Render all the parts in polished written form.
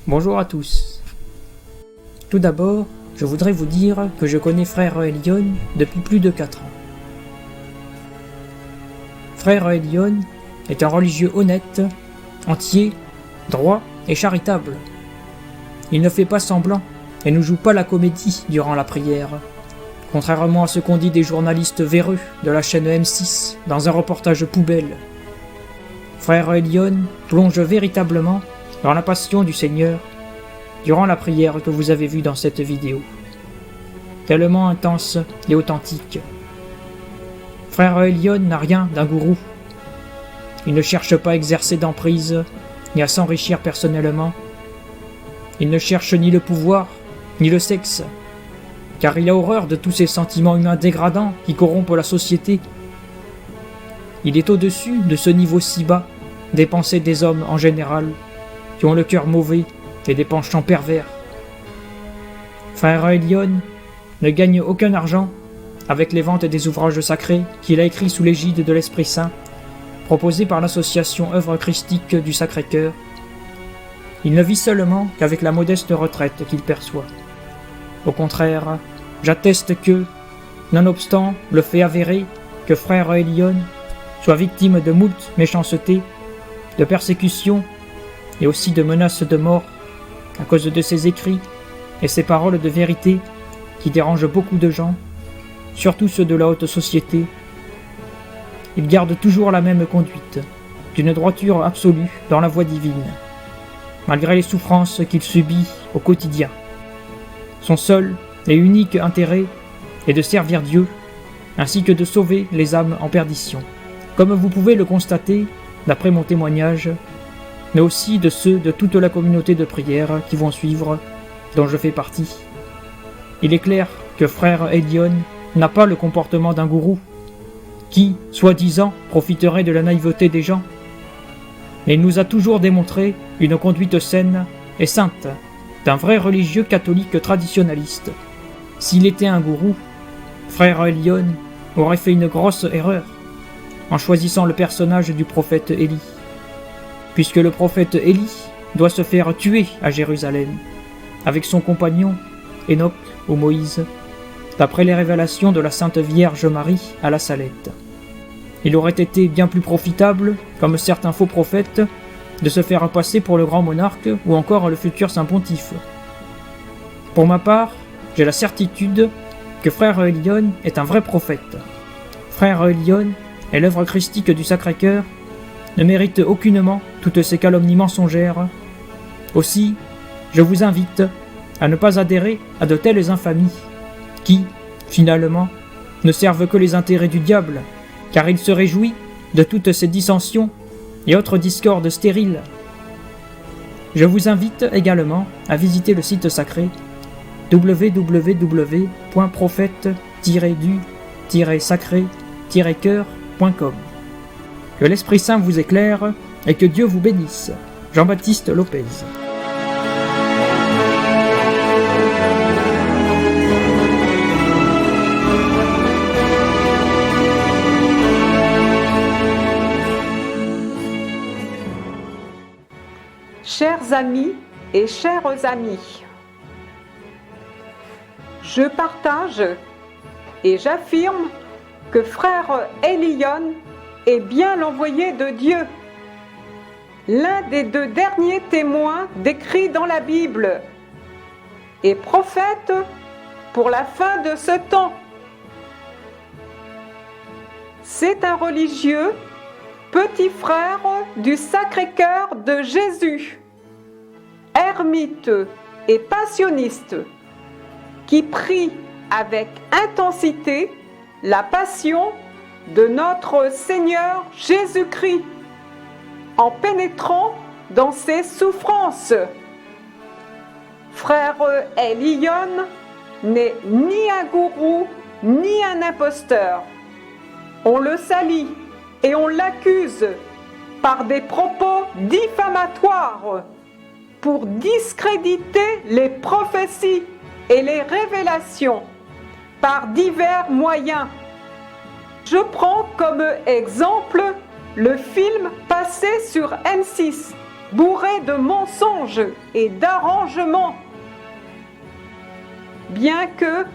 Bonjour à tous. Tout d'abord, je voudrais vous dire que je connais Frère Elion depuis plus de 4 ans. Frère Elion est un religieux honnête, entier, droit et charitable. Il ne fait pas semblant et ne joue pas la comédie durant la prière, contrairement à ce qu'ont dit des journalistes véreux de la chaîne M6 dans un reportage poubelle. Frère Elion plonge véritablement dans la passion du Seigneur durant la prière que vous avez vue dans cette vidéo. Tellement intense et authentique. Frère Elion n'a rien d'un gourou. Il ne cherche pas à exercer d'emprise ni à s'enrichir personnellement. Il ne cherche ni le pouvoir ni le sexe, car il a horreur de tous ces sentiments humains dégradants qui corrompent la société. Il est au-dessus de ce niveau si bas des pensées des hommes en général, qui ont le cœur mauvais et des penchants pervers. Frère Elion ne gagne aucun argent avec les ventes des ouvrages sacrés qu'il a écrits sous l'égide de l'Esprit Saint, proposés par l'association Œuvre Christique du Sacré-Cœur. Il ne vit seulement qu'avec la modeste retraite qu'il perçoit. Au contraire, j'atteste que, nonobstant le fait avéré que Frère Elion soit victime de moult méchanceté, de persécutions et aussi de menaces de mort à cause de ses écrits et ses paroles de vérité qui dérangent beaucoup de gens, surtout ceux de la haute société. Il garde toujours la même conduite, d'une droiture absolue dans la voie divine, malgré les souffrances qu'il subit au quotidien. Son seul et unique intérêt est de servir Dieu, ainsi que de sauver les âmes en perdition, comme vous pouvez le constater d'après mon témoignage, mais aussi de ceux de toute la communauté de prière qui vont suivre, dont je fais partie. Il est clair que Frère Elion n'a pas le comportement d'un gourou, qui, soi-disant, profiterait de la naïveté des gens. Mais il nous a toujours démontré une conduite saine et sainte d'un vrai religieux catholique traditionnaliste. S'il était un gourou, Frère Elion aurait fait une grosse erreur en choisissant le personnage du prophète Élie, puisque le prophète Élie doit se faire tuer à Jérusalem, avec son compagnon Enoch ou Moïse, d'après les révélations de la Sainte Vierge Marie à la Salette. Il aurait été bien plus profitable, comme certains faux prophètes, de se faire passer pour le grand monarque ou encore le futur saint pontife. Pour ma part, j'ai la certitude que Frère Elion est un vrai prophète. Frère Elion et l'œuvre christique du Sacré-Cœur ne méritent aucunement toutes ces calomnies mensongères. Aussi, je vous invite à ne pas adhérer à de telles infamies, qui, finalement, ne servent que les intérêts du diable, car il se réjouit de toutes ces dissensions et autres discordes stériles. Je vous invite également à visiter le site sacré www.prophète-du-sacré-cœur.com. Que l'Esprit Saint vous éclaire et que Dieu vous bénisse. Jean-Baptiste Lopez. Chers amis et chères amies, je partage et j'affirme que Frère Elion est bien l'envoyé de Dieu, l'un des 2 derniers témoins décrits dans la Bible, et prophète pour la fin de ce temps. C'est un religieux, petit frère du Sacré-Cœur de Jésus, ermite et passionniste, qui prie avec intensité la passion de notre Seigneur Jésus-Christ, en pénétrant dans ses souffrances. Frère Elion n'est ni un gourou, ni un imposteur. On le salit et on l'accuse par des propos diffamatoires pour discréditer les prophéties et les révélations par divers moyens. Je prends comme exemple le film passé sur M6 bourré de mensonges et d'arrangements. Bien que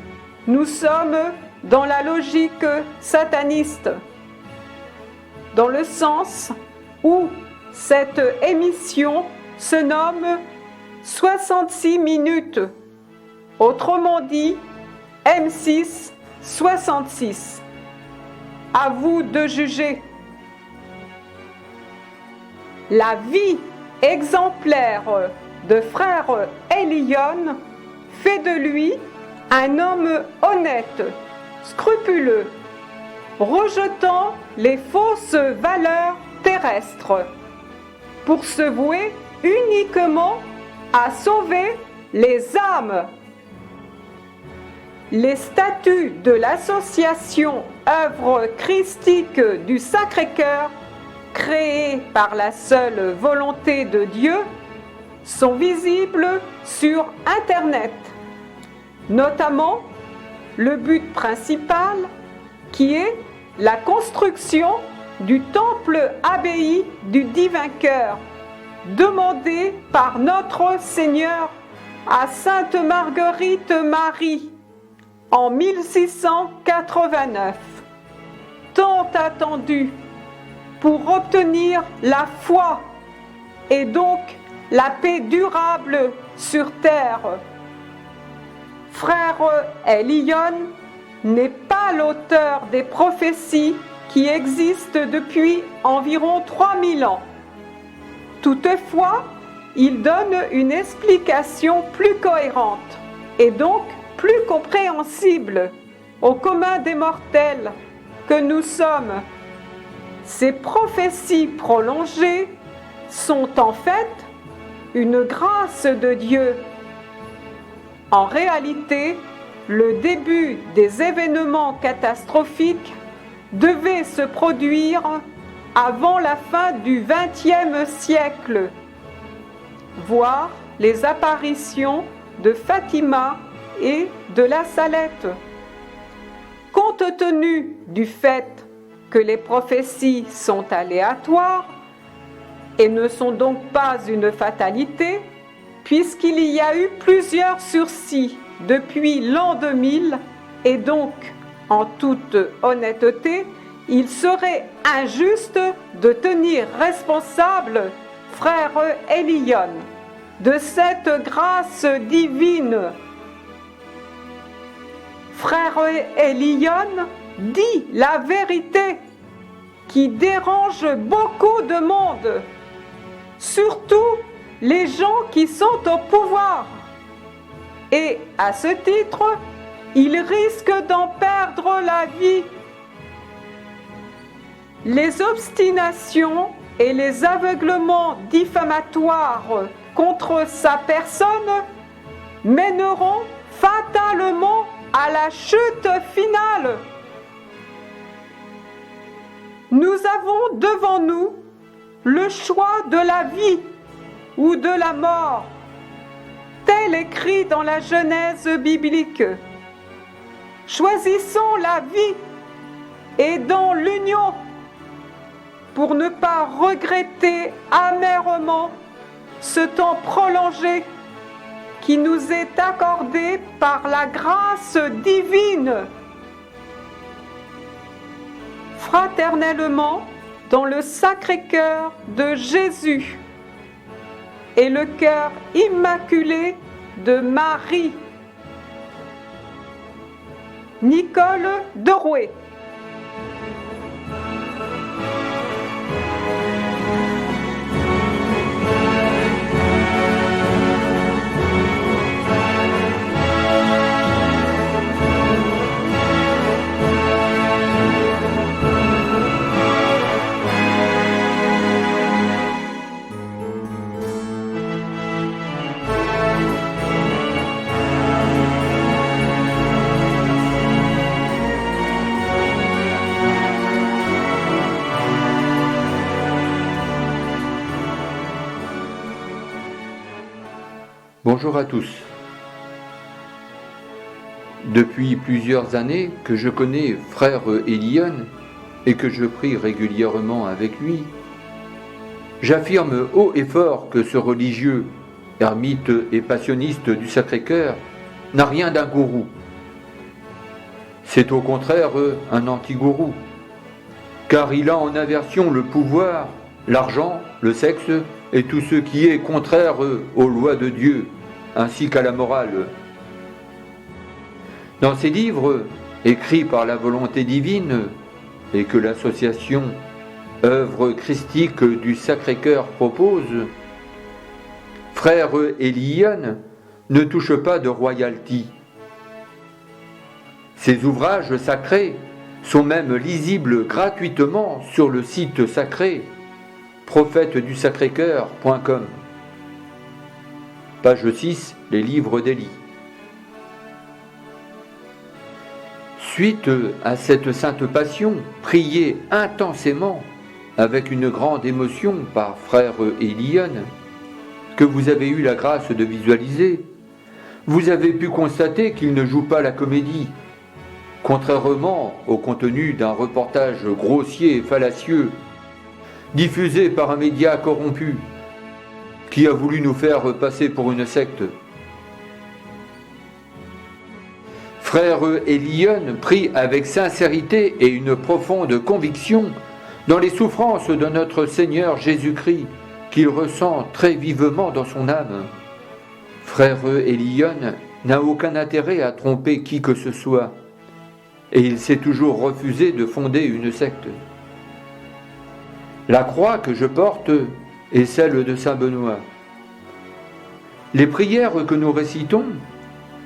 nous sommes dans la logique sataniste, dans le sens où cette émission se nomme 66 minutes, autrement dit M6 66. À vous de juger. La vie exemplaire de frère Elion fait de lui un homme honnête, scrupuleux, rejetant les fausses valeurs terrestres, pour se vouer uniquement à sauver les âmes. Les statuts de l'association Œuvre Christique du Sacré-Cœur, créée par la seule volonté de Dieu, sont visibles sur Internet, notamment le but principal qui est la construction du temple abbaye du Divin Cœur, demandé par notre Seigneur à Sainte Marguerite Marie en 1689, tant attendu pour obtenir la foi et donc la paix durable sur terre. Frère Elion n'est pas l'auteur des prophéties qui existent depuis environ 3000 ans. Toutefois, il donne une explication plus cohérente et donc plus compréhensible au commun des mortels que nous sommes. Ces prophéties prolongées sont en fait une grâce de Dieu. En réalité, le début des événements catastrophiques devait se produire avant la fin du XXe siècle, voire les apparitions de Fatima et de la Salette. Compte tenu du fait que les prophéties sont aléatoires et ne sont donc pas une fatalité, puisqu'il y a eu plusieurs sursis depuis l'an 2000, et donc, en toute honnêteté, il serait injuste de tenir responsable frère Elion de cette grâce divine. Frère Elion dit la vérité qui dérange beaucoup de monde, surtout les gens qui sont au pouvoir. Et à ce titre, il risque d'en perdre la vie. Les obstinations et les aveuglements diffamatoires contre sa personne mèneront fatalement à la chute finale. Nous avons devant nous le choix de la vie ou de la mort, tel écrit dans la Genèse biblique. Choisissons la vie et dans l'union pour ne pas regretter amèrement ce temps prolongé qui nous est accordé par la grâce divine. Fraternellement, dans le Sacré-Cœur de Jésus et le cœur immaculé de Marie. Nicole Derouet. Bonjour à tous. Depuis plusieurs années que je connais frère Elion et que je prie régulièrement avec lui, j'affirme haut et fort que ce religieux, ermite et passionniste du Sacré-Cœur, n'a rien d'un gourou. C'est au contraire un anti-gourou, car il a en aversion le pouvoir, l'argent, le sexe et tout ce qui est contraire aux lois de Dieu, ainsi qu'à la morale. Dans ses livres, écrits par la volonté divine, et que l'association œuvre christique du Sacré-Cœur propose, Frère Eliyon ne touche pas de royalty. Ses ouvrages sacrés sont même lisibles gratuitement sur le site sacré prophètedusacrécœur.com. Page 6, les livres d'Élie. Suite à cette sainte passion, priée intensément avec une grande émotion par Frère Eliyon, que vous avez eu la grâce de visualiser, vous avez pu constater qu'il ne joue pas la comédie, contrairement au contenu d'un reportage grossier et fallacieux, diffusé par un média corrompu, qui a voulu nous faire passer pour une secte. Frère Eliyon prie avec sincérité et une profonde conviction dans les souffrances de notre Seigneur Jésus-Christ, qu'il ressent très vivement dans son âme. Frère Eliyon n'a aucun intérêt à tromper qui que ce soit, et il s'est toujours refusé de fonder une secte. La croix que je porte est celle de Saint Benoît. Les prières que nous récitons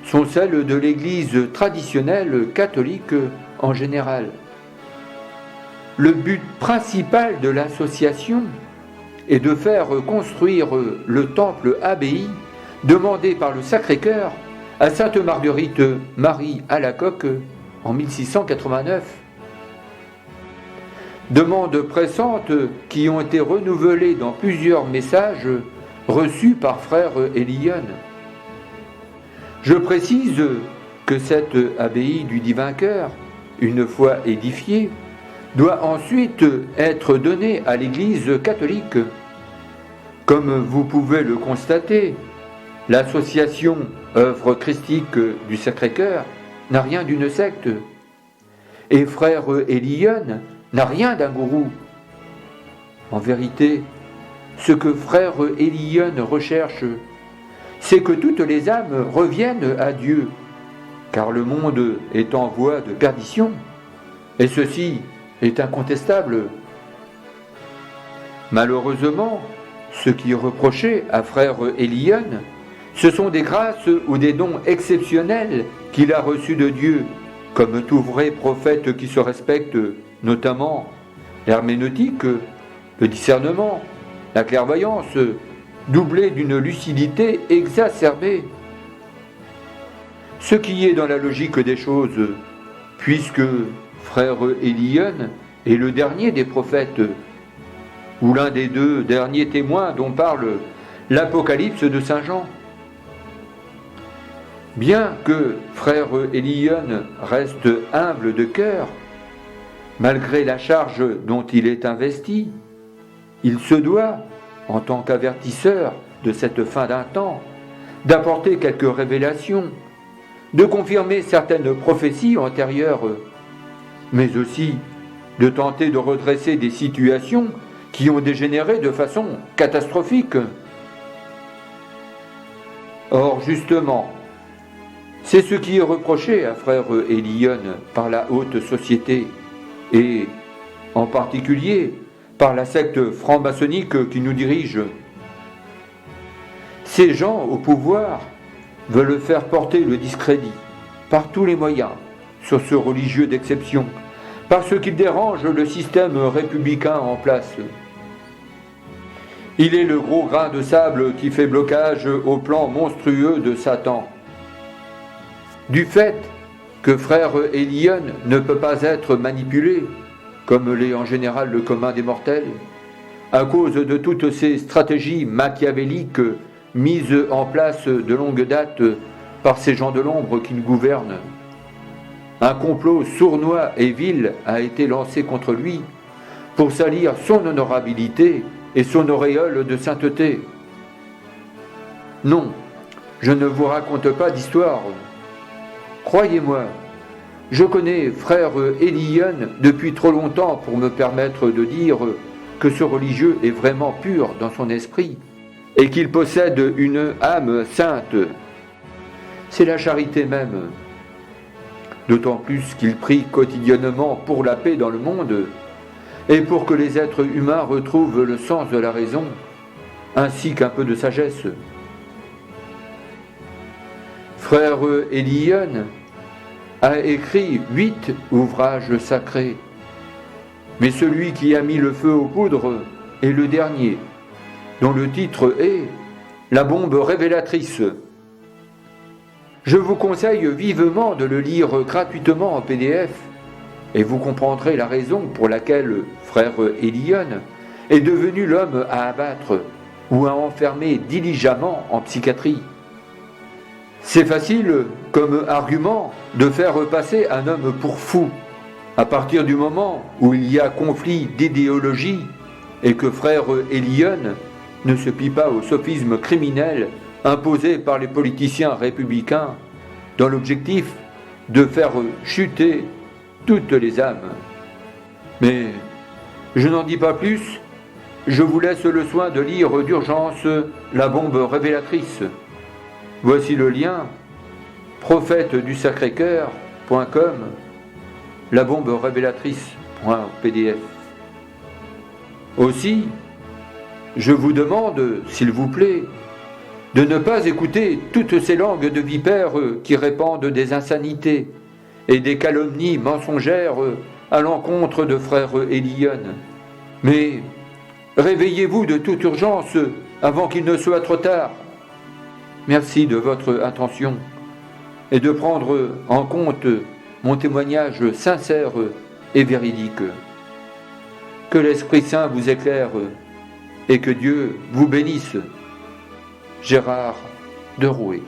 sont celles de l'Église traditionnelle catholique en général. Le but principal de l'association est de faire construire le temple abbaye demandé par le Sacré-Cœur à Sainte Marguerite Marie Alacoque en 1689. Demandes pressantes qui ont été renouvelées dans plusieurs messages reçus par Frère Eliyon. Je précise que cette abbaye du Divin Cœur, une fois édifiée, doit ensuite être donnée à l'Église catholique. Comme vous pouvez le constater, l'association œuvre christique du Sacré-Cœur n'a rien d'une secte, et Frère Eliyon n'a rien d'un gourou. En vérité, ce que Frère Eliyon recherche, c'est que toutes les âmes reviennent à Dieu, car le monde est en voie de perdition, et ceci est incontestable. Malheureusement, ce qui est reproché à Frère Eliyon, ce sont des grâces ou des dons exceptionnels qu'il a reçus de Dieu, comme tout vrai prophète qui se respecte, notamment l'herméneutique, le discernement, la clairvoyance, doublée d'une lucidité exacerbée. Ce qui est dans la logique des choses, puisque Frère Eliyon est le dernier des prophètes, ou l'un des deux derniers témoins dont parle l'Apocalypse de Saint Jean. Bien que Frère Eliyon reste humble de cœur, malgré la charge dont il est investi, il se doit, en tant qu'avertisseur de cette fin d'un temps, d'apporter quelques révélations, de confirmer certaines prophéties antérieures, mais aussi de tenter de redresser des situations qui ont dégénéré de façon catastrophique. Or, justement, c'est ce qui est reproché à Frère Eliyon par la haute société, et en particulier par la secte franc-maçonnique qui nous dirige. Ces gens au pouvoir veulent faire porter le discrédit par tous les moyens sur ce religieux d'exception, parce qu'il dérange le système républicain en place. Il est le gros grain de sable qui fait blocage au plan monstrueux de Satan. Du fait que Frère Eliyon ne peut pas être manipulé, comme l'est en général le commun des mortels, à cause de toutes ces stratégies machiavéliques mises en place de longue date par ces gens de l'ombre qui nous gouvernent. Un complot sournois et vil a été lancé contre lui pour salir son honorabilité et son auréole de sainteté. Non, je ne vous raconte pas d'histoire. Croyez-moi, je connais frère Elion depuis trop longtemps pour me permettre de dire que ce religieux est vraiment pur dans son esprit et qu'il possède une âme sainte. C'est la charité même. D'autant plus qu'il prie quotidiennement pour la paix dans le monde et pour que les êtres humains retrouvent le sens de la raison, ainsi qu'un peu de sagesse. Frère Elion a écrit 8 ouvrages sacrés, mais celui qui a mis le feu aux poudres est le dernier, dont le titre est « La bombe révélatrice ». Je vous conseille vivement de le lire gratuitement en PDF, et vous comprendrez la raison pour laquelle frère Elion est devenu l'homme à abattre ou à enfermer diligemment en psychiatrie. C'est facile, comme argument, de faire passer un homme pour fou, à partir du moment où il y a conflit d'idéologie et que frère Elion ne se plie pas au sophisme criminel imposé par les politiciens républicains dans l'objectif de faire chuter toutes les âmes. Mais je n'en dis pas plus, je vous laisse le soin de lire d'urgence La bombe révélatrice. Voici le lien, prophète-du-Sacré-Cœur.com, la bombe révélatrice.pdf. Aussi, je vous demande, s'il vous plaît, de ne pas écouter toutes ces langues de vipères qui répandent des insanités et des calomnies mensongères à l'encontre de frère Elion. Mais réveillez-vous de toute urgence avant qu'il ne soit trop tard. Merci de votre attention et de prendre en compte mon témoignage sincère et véridique. Que l'Esprit Saint vous éclaire et que Dieu vous bénisse. Gérard de Rouet.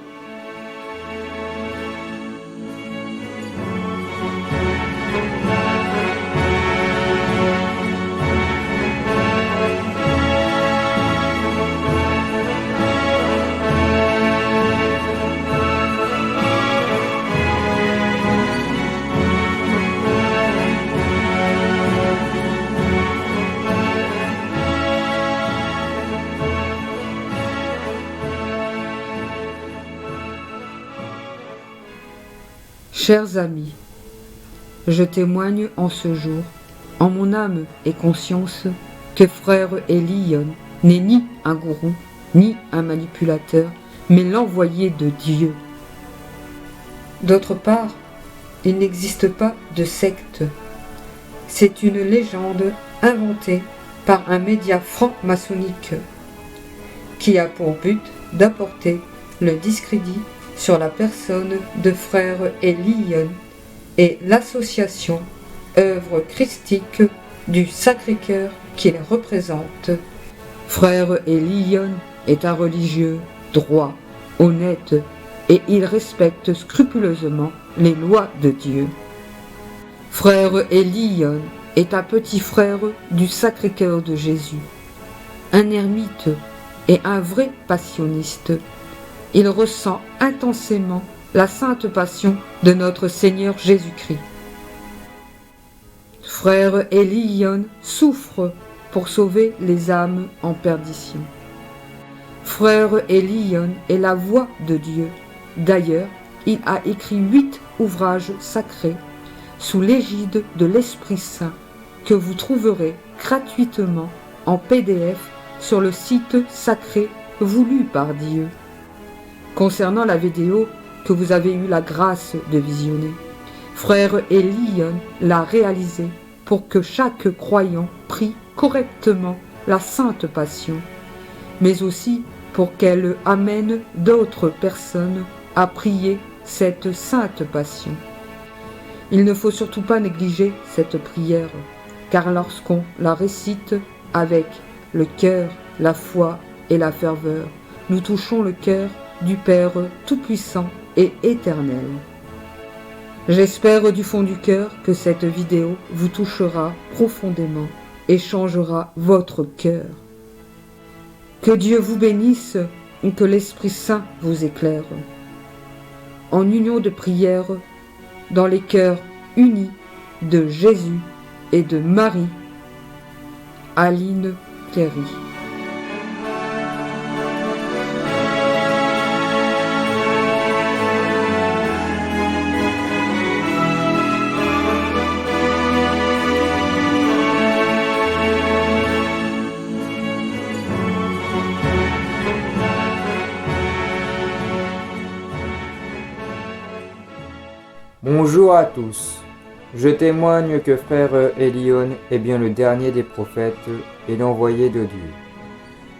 Chers amis, je témoigne en ce jour, en mon âme et conscience, que frère Elion n'est ni un gourou, ni un manipulateur, mais l'envoyé de Dieu. D'autre part, il n'existe pas de secte. C'est une légende inventée par un média franc-maçonnique qui a pour but d'apporter le discrédit sur la personne de frère Elion et l'association œuvre christique du Sacré-Cœur qu'il représente. Frère Elion est un religieux droit, honnête et il respecte scrupuleusement les lois de Dieu. Frère Elion est un petit frère du Sacré-Cœur de Jésus, un ermite et un vrai passionniste. Il ressent intensément la sainte passion de notre Seigneur Jésus-Christ. Frère Elion souffre pour sauver les âmes en perdition. Frère Elion est la voix de Dieu. D'ailleurs, il a écrit 8 ouvrages sacrés sous l'égide de l'Esprit Saint que vous trouverez gratuitement en PDF sur le site sacré voulu par Dieu. Concernant la vidéo que vous avez eu la grâce de visionner, frère Elion l'a réalisée pour que chaque croyant prie correctement la Sainte Passion, mais aussi pour qu'elle amène d'autres personnes à prier cette Sainte Passion. Il ne faut surtout pas négliger cette prière, car lorsqu'on la récite avec le cœur, la foi et la ferveur, nous touchons le cœur du Père Tout-Puissant et Éternel. J'espère du fond du cœur que cette vidéo vous touchera profondément et changera votre cœur. Que Dieu vous bénisse et que l'Esprit Saint vous éclaire. En union de prière, dans les cœurs unis de Jésus et de Marie. Aline Cléry. Bonjour à tous. Je témoigne que frère Elion est bien le dernier des prophètes et l'envoyé de Dieu.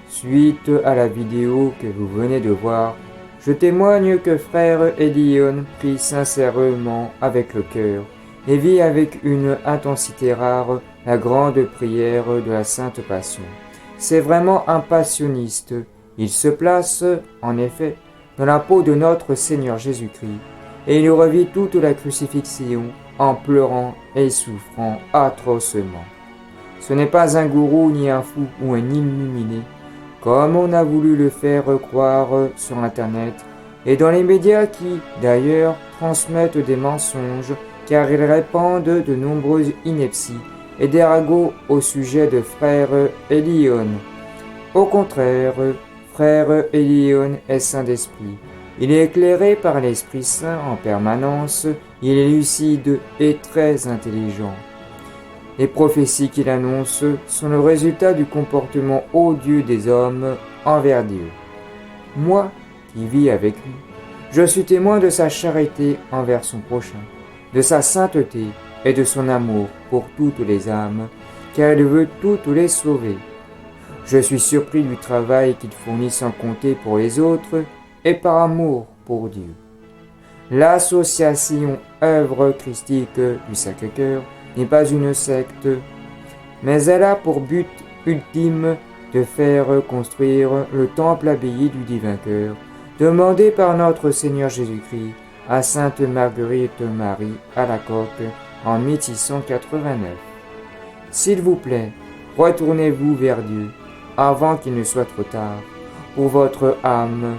Suite à la vidéo que vous venez de voir, je témoigne que frère Elion prie sincèrement avec le cœur et vit avec une intensité rare la grande prière de la Sainte Passion. C'est vraiment un passionniste. Il se place, en effet, dans la peau de notre Seigneur Jésus-Christ et il revit toute la crucifixion en pleurant et souffrant atrocement. Ce n'est pas un gourou ni un fou ou un illuminé, comme on a voulu le faire croire sur Internet et dans les médias qui, d'ailleurs, transmettent des mensonges car ils répandent de nombreuses inepties et des ragots au sujet de frère Elion. Au contraire, frère Elion est saint d'esprit. Il est éclairé par l'Esprit Saint en permanence, il est lucide et très intelligent. Les prophéties qu'il annonce sont le résultat du comportement odieux des hommes envers Dieu. Moi, qui vis avec lui, je suis témoin de sa charité envers son prochain, de sa sainteté et de son amour pour toutes les âmes, car il veut toutes les sauver. Je suis surpris du travail qu'il fournit sans compter pour les autres, et par amour pour Dieu. L'association œuvre christique du Sacré-Cœur n'est pas une secte, mais elle a pour but ultime de faire construire le temple abbaye du Divin Cœur, demandé par notre Seigneur Jésus-Christ à Sainte Marguerite Marie Alacoque en 1689. S'il vous plaît, retournez-vous vers Dieu avant qu'il ne soit trop tard pour votre âme.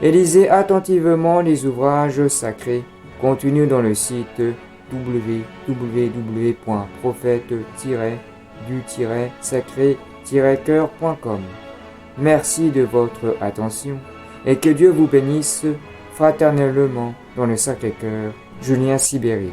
Et lisez attentivement les ouvrages sacrés contenus dans le site www.prophète-du-sacré-cœur.com. Merci de votre attention et que Dieu vous bénisse fraternellement dans le Sacré-Cœur. Julien Sibérine.